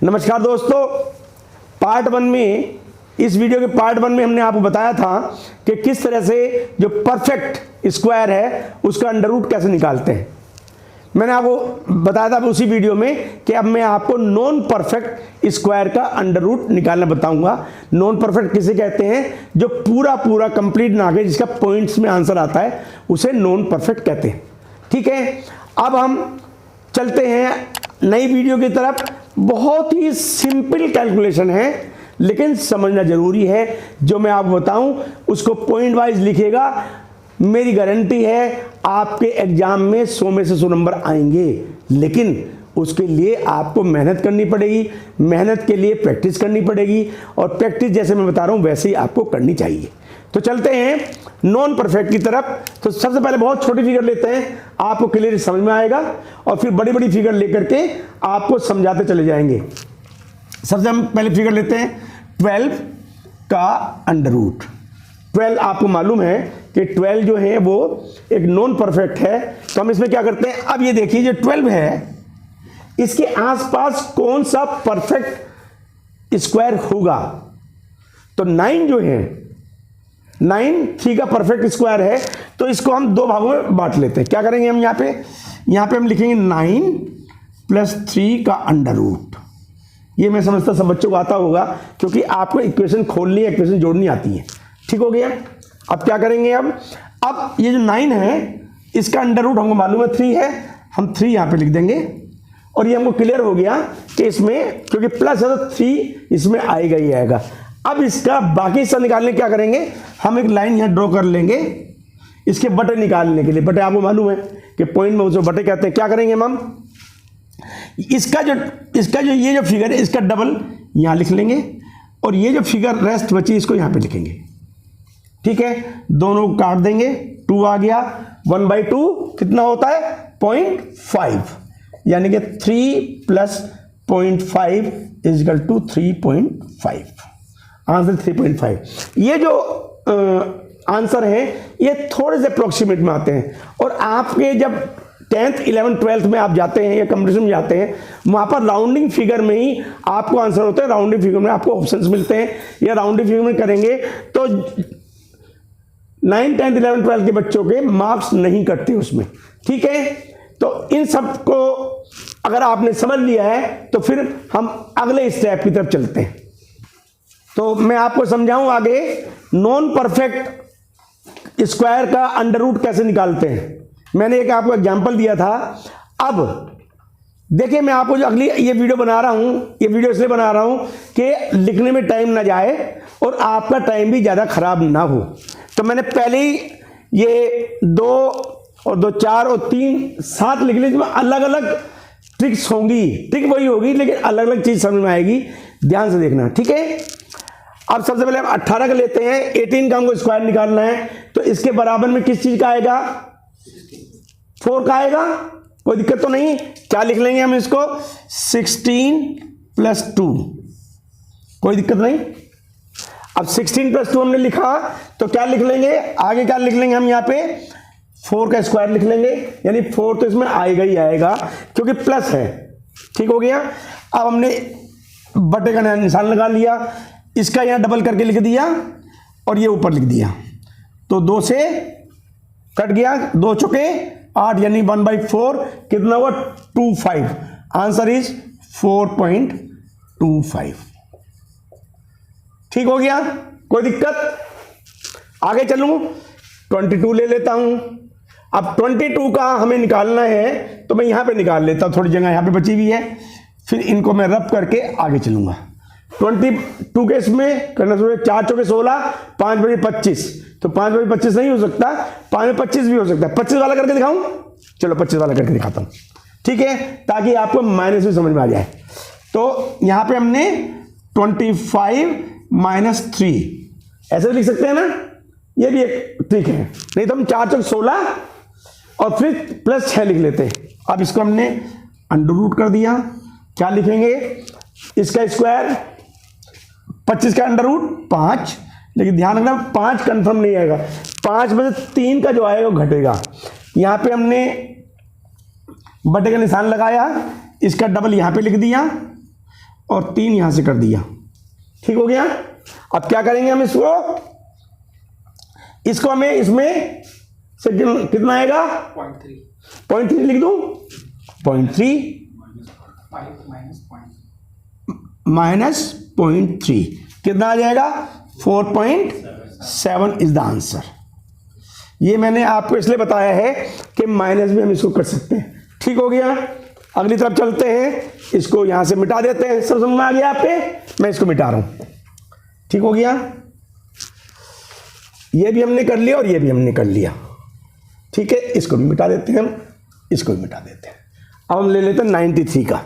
नमस्कार दोस्तों, part one में, इस वीडियो के पार्ट वन में हमने आपको बताया था कि किस तरह से जो परफेक्ट स्क्वायर है उसका अंडर रूट कैसे निकालते हैं। मैंने आपको बताया था उसी वीडियो में कि अब मैं आपको नॉन परफेक्ट स्क्वायर का अंडर रूट निकालना बताऊंगा। नॉन परफेक्ट किसे कहते हैं? जो पूरा कंप्लीट ना आके जिसका पॉइंट्स में आंसर आता है उसे नॉन परफेक्ट कहते हैं। ठीक है, अब हम चलते हैं नई वीडियो की तरफ। बहुत ही सिंपल कैलकुलेशन है लेकिन समझना जरूरी है। जो मैं आपको बताऊं उसको पॉइंट वाइज लिखिएगा, मेरी गारंटी है आपके एग्जाम में 100 में से 100 नंबर आएंगे। लेकिन उसके लिए आपको मेहनत करनी पड़ेगी, मेहनत के लिए प्रैक्टिस करनी पड़ेगी, और प्रैक्टिस जैसे मैं बता रहा हूं वैसे ही आपको करनी चाहिए। तो चलते हैं नॉन परफेक्ट की तरफ। तो सबसे पहले बहुत छोटी फिगर लेते हैं, आपको क्लियर समझ में आएगा, और फिर बड़ी बड़ी फिगर लेकर के आपको समझाते चले जाएंगे। सबसे हम पहले फिगर लेते हैं 12 का अंडर रूट। 12 आपको मालूम है कि 12 जो है वो एक नॉन परफेक्ट है। तो हम इसमें क्या करते हैं, अब ये देखिए जो 12 है इसके आसपास कौन सा परफेक्ट स्क्वायर होगा। तो 9 जो है, 9 3 का परफेक्ट स्क्वायर है। तो इसको हम दो भागों में बांट लेते हैं। क्या करेंगे हम यहाँ पे हम लिखेंगे 9 + 3 का अंडर रूट। ये मैं समझता सब बच्चों को आता होगा क्योंकि आपको इक्वेशन खोलनी है, इक्वेशन जोड़नी आती है। ठीक हो गया। अब क्या करेंगे, अब ये जो 9 है इसका अंडर रूट हमको मालूम है 3 है, हम 3 यहाँ पे लिख देंगे। और ये हमको क्लियर हो गया कि इसमें क्योंकि प्लस है तो 3 इसमें आएगा ही आएगा। अब इसका बाकी हिस्सा निकालने क्या करेंगे, हम एक लाइन यहाँ ड्रॉ कर लेंगे इसके बटे निकालने के लिए। बटे आपको मालूम है कि पॉइंट में उसे बटे कहते हैं। क्या करेंगे हम, इसका जो ये जो फिगर है इसका डबल यहाँ लिख लेंगे, और ये जो फिगर रेस्ट बची इसको यहाँ पे लिखेंगे। ठीक है, दोनों को काट देंगे, 2 आ गया। 1/2 कितना होता है, 0.5, यानी कि 3 + 0.5 = 3.5। आंसर 3.5। ये जो आंसर है ये थोड़े से अप्रोक्सीमेट में आते हैं, और आपके जब 10th 11th 12th में आप जाते हैं या कंपटीशन में जाते हैं वहां पर राउंडिंग फिगर में ही आपको आंसर होता है। राउंडिंग फिगर में आपको ऑप्शंस मिलते हैं, या राउंडिंग फिगर में करेंगे तो 9th 10th 11th 12th के बच्चों के मार्क्स नहीं कटते उसमें। ठीक है, तो इन सब को अगर आपने समझ लिया है तो फिर हम अगले स्टेप की तरफ चलते हैं। तो मैं आपको समझाऊं आगे नॉन परफेक्ट स्क्वायर का अंडर रूट कैसे निकालते हैं। मैंने एक आपको एग्जांपल दिया था। अब देखिए मैं आपको जो अगली ये वीडियो बना रहा हूं, ये वीडियो इसलिए बना रहा हूं कि लिखने में टाइम ना जाए और आपका टाइम भी ज़्यादा खराब ना हो। तो मैंने पहले ही ये 2 और 2 4 और 3 7 लिख ली, इसमें अलग अलग ट्रिक्स होंगी। ट्रिक वही होगी लेकिन अलग अलग चीज़ समझ में आएगी, ध्यान से देखना। ठीक है, अब सबसे पहले हम 18 का लेते हैं। 18 का हमको स्क्वायर निकालना है, तो इसके बराबर में किस चीज़ का आएगा, 4 का आएगा। कोई दिक्कत तो नहीं। क्या लिख लेंगे हम इसको, 16 + 2। कोई दिक्कत नहीं। अब 16 + 2 हमने लिखा तो क्या लिख लेंगे, आगे क्या लिख लेंगे हम यहाँ पे 4 का स्क्वायर लिख लेंगे, यानी 4 तो इसमें आएगा ही आएगा क्योंकि प्लस है। ठीक हो गया। अब हमने बटे का निशान लगा लिया, इसका यहाँ डबल करके लिख दिया और ये ऊपर लिख दिया, तो 2 से कट गया, 2 चुके 8, यानी 1/4 कितना हुआ, 25। Answer is 4.25। ठीक हो गया, कोई दिक्कत। आगे चलूं, 22 ले लेता हूं। अब 22 का हमें निकालना है तो मैं यहां पे निकाल लेता हूं, थोड़ी जगह यहां पे बची हुई है, फिर इनको मैं रब करके आगे चलूंगा। 22 के इसमें करना शुरू, 4 चौके 16, 5 बजे 25, तो 5 बजे 25 नहीं हो सकता, 5 में 25 भी हो सकता है। 25 वाला करके दिखाऊं, चलो 25 वाला करके दिखाता हूं। ठीक है, ताकि आपको माइनस भी समझ में आ जाए। तो यहां पे हमने 25 - 3 ऐसे लिख सकते हैं ना, ये भी एक ट्रिक है। नहीं तो हम 4 चौक 16 और फिर +6 लिख लेते हैं। अब इसको हमने अंडर रूट कर दिया। क्या लिखेंगे, इसका स्क्वायर 25 का अंडर रूट 5, लेकिन ध्यान रखना 5 कंफर्म नहीं आएगा, 5 में से 3 का जो आएगा वो घटेगा। यहां पे हमने बटे का निशान लगाया, इसका डबल यहां पे लिख दिया और 3 यहां से कर दिया। ठीक हो गया। अब क्या करेंगे हम इसको हमें इसमें से कितना आएगा 0.3 लिख दूं, 0.3 माइनस 0.3 कितना आ जाएगा 4.7 इज द आंसर। ये मैंने आपको इसलिए बताया है कि माइनस भी हम इसको कर सकते हैं। ठीक हो गया। अगली तरफ चलते हैं, इसको यहां से मिटा देते हैं। सब समझ में आ गया आपके? मैं इसको मिटा रहा हूं। ठीक हो गया। ये भी हमने कर लिया और ये भी हमने कर लिया। ठीक है, इसको भी मिटा देते हैं हम, इसको भी मिटा देते हैं। अब हम ले लेते हैं 93 का।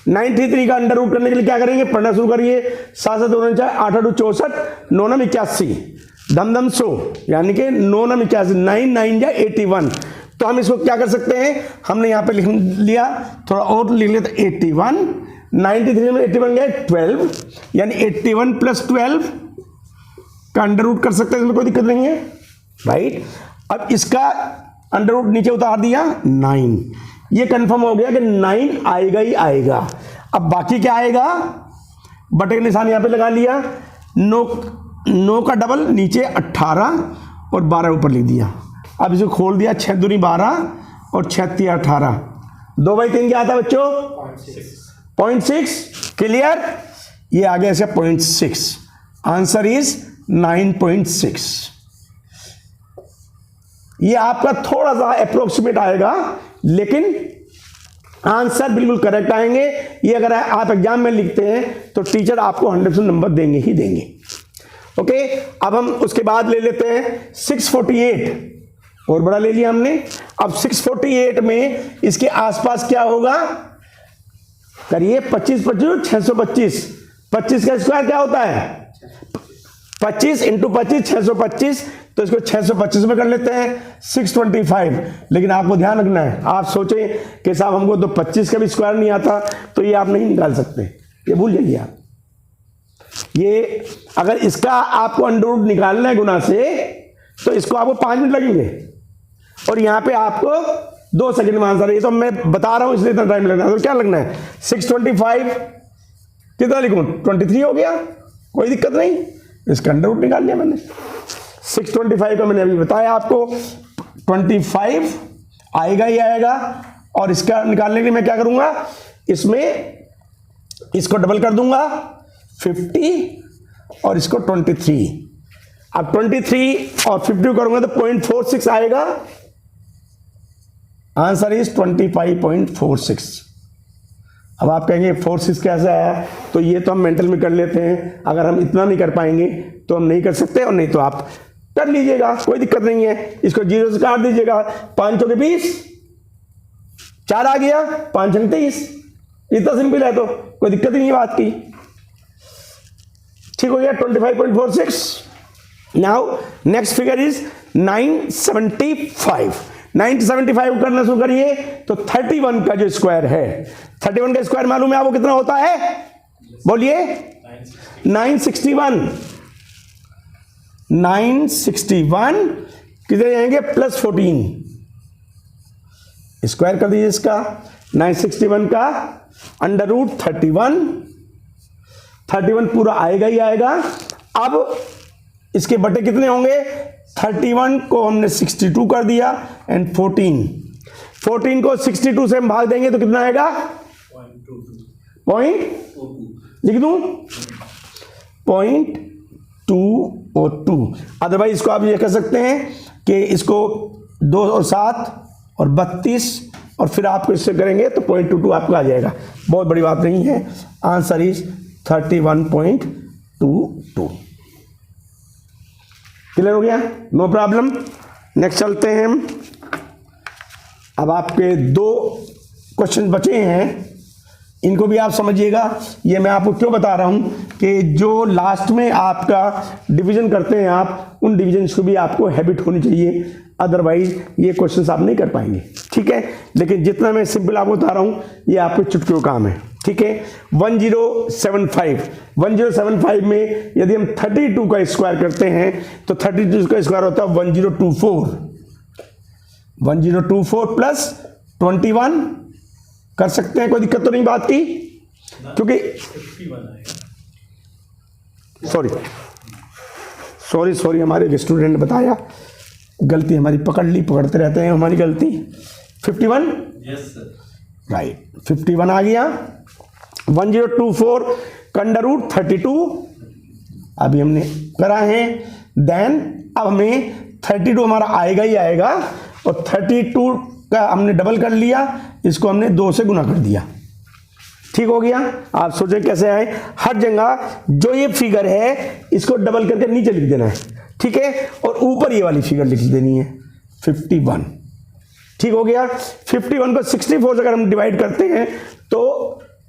93 का अंडर रूट करने के लिए क्या करेंगे, पढ़ना शुरू करिए। 7 7 2 4 8 8 64 9 9 81 धम धम 100 यानी कि 9 9 81 9 9 या 81। तो हम इसको क्या कर सकते हैं, हमने यहाँ पे लिख लिया, थोड़ा और लिख लेते 81। 93 में 81 गए 12 यानी 81 प्लस 12 का अंडर रूट कर सकते हैं, इसमें कोई दिक्कत नहीं है राइट। अब इसका अंडर रूट नीचे उतार दिया 9। ये कंफर्म हो गया कि 9 आएगा ही आएगा। अब बाकी क्या आएगा, बटे का निशान यहां पे लगा लिया। 9 का डबल नीचे 18 और 12 ऊपर लिख दिया। अब इसको खोल दिया, 6 दूनी 12 और 6 3 18 2/3 क्या आता है बच्चों 0.6 क्लियर। ये आ गया ऐसे 0.6 आंसर इज 9.6। ये आपका थोड़ा सा अप्रोक्सीमेट आएगा लेकिन आंसर बिल्कुल करेक्ट आएंगे। ये अगर आप एग्जाम में लिखते हैं तो टीचर आपको 100% नंबर देंगे ही देंगे। ओके, अब हम उसके बाद ले लेते हैं 648 और बड़ा ले लिया हमने। अब 648 में इसके आसपास क्या होगा, करिए 25 25 625। 25 का स्क्वायर क्या होता है 25 इंटू 25 625। तो इसको 625 में कर लेते हैं 625। लेकिन आपको ध्यान रखना है, आप सोचें कि साहब हमको तो 25 का भी स्क्वायर नहीं आता, तो ये आप नहीं निकाल सकते, ये भूल जाइए आप। ये अगर इसका आपको अंडर रूट निकालना है गुना से तो इसको आपको 5 मिनट लगेंगे और यहां पे आपको 2 सेकंड में आंसर। ये तो मैं बता रहा हूं इसलिए इतना टाइम लगना है। तो क्या लगना है 625 कितना लिखूं 23 हो गया, कोई दिक्कत नहीं, इसका अंडर रूट निकाल लिया मैंने। 625 का मैंने अभी बताया आपको 25 आएगा ही आएगा। और इसका निकालने के लिए मैं क्या करूंगा, इसमें इसको डबल कर दूंगा 50 और इसको 23। अब 23 और 50 करूंगा तो 0.46 आएगा। Answer is 25.46। अब आप कहेंगे 46 कैसे आया, तो ये तो हम मेंटल में कर लेते हैं। अगर हम इतना नहीं कर पाएंगे तो हम नहीं कर सकते, और नहीं तो आप कर लीजिएगा, कोई दिक्कत नहीं है। इसको 0 से काट दीजिएगा, 5 चौके 20, 4 आ गया, 5 अंक 23। इतना सिंपल है, तो कोई दिक्कत ही नहीं बात की। ठीक हो गया 25.46। Now next figure is 975। 975 करना शुरू करिए तो 31 का जो स्क्वायर है, 31 का स्क्वायर मालूम है आपको कितना होता है, बोलिए 961। 961 कितने जाएंगे प्लस 14, स्क्वायर कर दीजिए इसका। 961 का अंडर रूट 31 पूरा आएगा ही आएगा। अब इसके बटे कितने होंगे, 31 को हमने 62 कर दिया एंड 14 को 62 से हम भाग देंगे तो कितना आएगा 0.22 लिख दूं 0.202। अदरवाइज इसको आप ये कह सकते हैं कि इसको 2 और 7 और 32 और फिर आपको इससे करेंगे तो 0.22 आपको आ जाएगा। बहुत बड़ी बात नहीं है, आंसर इज 31.22। क्लियर हो गया, नो प्रॉब्लम। नेक्स्ट चलते हैं हम। अब आपके 2 क्वेश्चन बचे हैं, इनको भी आप समझिएगा। ये मैं आपको क्यों बता रहा हूं कि जो लास्ट में आपका डिवीजन करते हैं आप, उन डिवीजन्स को भी आपको हैबिट होनी चाहिए, अदरवाइज ये क्वेश्चन आप नहीं कर पाएंगे। ठीक है, लेकिन जितना मैं सिंपल आपको बता रहा हूं ये आपके चुटकियों काम है। ठीक है, 1075 में यदि हम 32 का स्क्वायर करते हैं तो 32 का स्क्वायर होता है 1024 प्लस 21 कर सकते हैं, कोई दिक्कत तो नहीं बात की। क्योंकि सॉरी हमारे स्टूडेंट ने बताया, गलती हमारी पकड़ते रहते हैं हमारी गलती। 51 राइट, 51 आ गया। 1024 का अंडर रूट 32 अभी हमने करा है। देन अब हमें 32 हमारा आएगा ही आएगा, और 32 का हमने डबल कर लिया, इसको हमने 2 से गुना कर दिया। ठीक हो गया। आप सोचें कैसे आए, हर जगह जो ये फिगर है इसको डबल करके नीचे लिख देना है, ठीक है, और ऊपर ये वाली फिगर लिख देनी है 51। ठीक हो गया। 51 को 64 से अगर हम डिवाइड करते हैं तो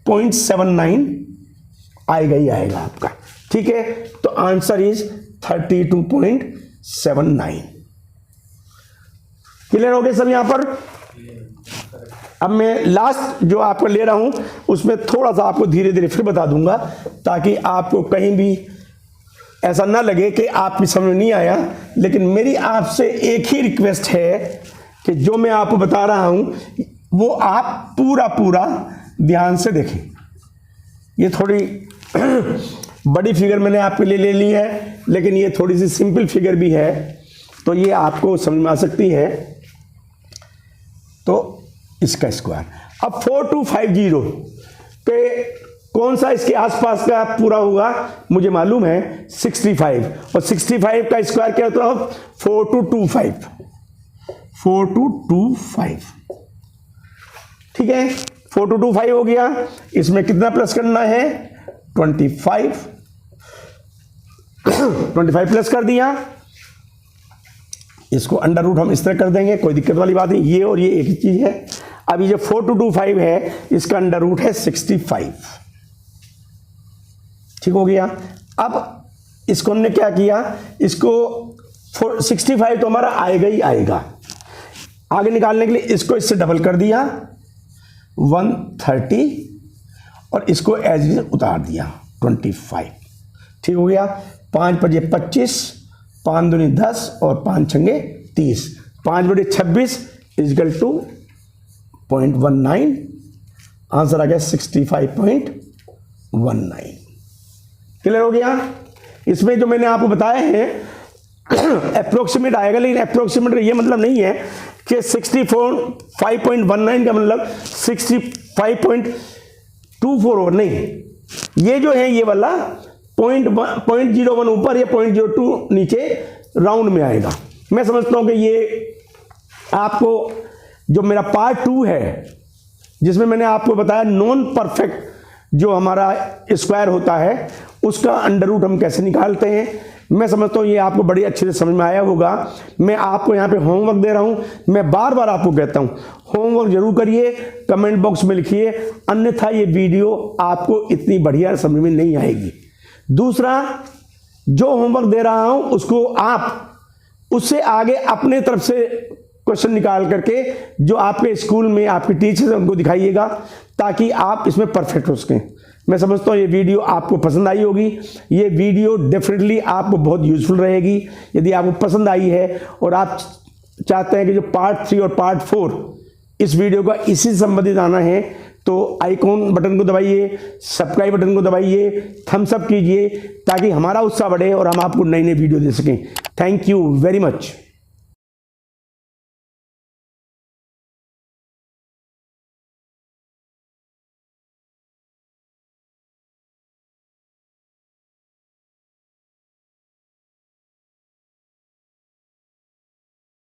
0.79 आएगा ही आएगा आपका। ठीक है, तो आंसर इज 32.79। क्लियर हो गया सब यहां पर। अब मैं लास्ट जो आपको ले रहा हूं उसमें थोड़ा सा आपको धीरे धीरे फिर बता दूंगा, ताकि आपको कहीं भी ऐसा ना लगे कि आपकी समझ नहीं आया। लेकिन मेरी आपसे एक ही रिक्वेस्ट है कि जो मैं आपको बता रहा हूं वो आप पूरा ध्यान से देखें। ये थोड़ी बड़ी फिगर मैंने आपके लिए ले ली है, लेकिन ये थोड़ी सी सिंपल फिगर भी है, तो ये आपको समझ में आ सकती है। तो इसका स्क्वायर अब 4250 पे कौन सा इसके आसपास का पूरा होगा, मुझे मालूम है 65, और 65 का स्क्वायर क्या होता है 4225। ठीक है, 4225 हो गया। इसमें कितना प्लस करना है 25 प्लस कर दिया। इसको अंडर रूट हम इस तरह कर देंगे, कोई दिक्कत वाली बात नहीं, ये और ये एक ही चीज है। अभी जो 4225 है इसका अंडर रूट है 65। ठीक हो गया। अब इसको हमने क्या किया, इसको 65 तो हमारा आएगा ही आएगा, आगे निकालने के लिए इसको इससे डबल कर दिया 130, और इसको एज इज उतार दिया 25। ठीक हो गया। 5 बजे 25, 5 दूनी 10 और 5 छंगे 30, 5 बटे 26 इजकल टू 0.19। आंसर आ गया 65.19। क्लियर हो गया। इसमें जो मैंने आपको बताया है अप्रोक्सीमेट आएगा, लेकिन अप्रोक्सीमेट ये मतलब नहीं है कि 65.19 का मतलब 65.24 नहीं, ये जो है ये वाला 0.01 ऊपर या 0.02 नीचे राउंड में आएगा। मैं समझता हूं कि ये आपको जो मेरा पार्ट 2 है जिसमें मैंने आपको बताया नॉन परफेक्ट जो हमारा स्क्वायर होता है उसका अंडर रूट हम कैसे निकालते हैं, मैं समझता हूँ ये आपको बड़ी अच्छे से समझ में आया होगा। मैं आपको यहाँ पे होमवर्क दे रहा हूँ, मैं बार बार आपको कहता हूँ होमवर्क जरूर करिए, कमेंट बॉक्स में लिखिए, अन्यथा ये वीडियो आपको इतनी बढ़िया समझ में नहीं आएगी। दूसरा, जो होमवर्क दे रहा हूँ उसको आप उससे आगे अपने तरफ से क्वेश्चन निकाल करके जो आपके स्कूल में आपके टीचर्स हैं उनको दिखाइएगा, ताकि आप इसमें परफेक्ट हो सकें। मैं समझता हूँ ये वीडियो आपको पसंद आई होगी। ये वीडियो डेफिनेटली आपको बहुत यूजफुल रहेगी। यदि आपको पसंद आई है और आप चाहते हैं कि जो पार्ट 3 और पार्ट 4 इस वीडियो का इसी से संबंधित आना है, तो आइकॉन बटन को दबाइए, सब्सक्राइब बटन को दबाइए, थम्स अप कीजिए, ताकि हमारा उत्साह बढ़े और हम आपको नई नई वीडियो दे सकें। Thank you very much.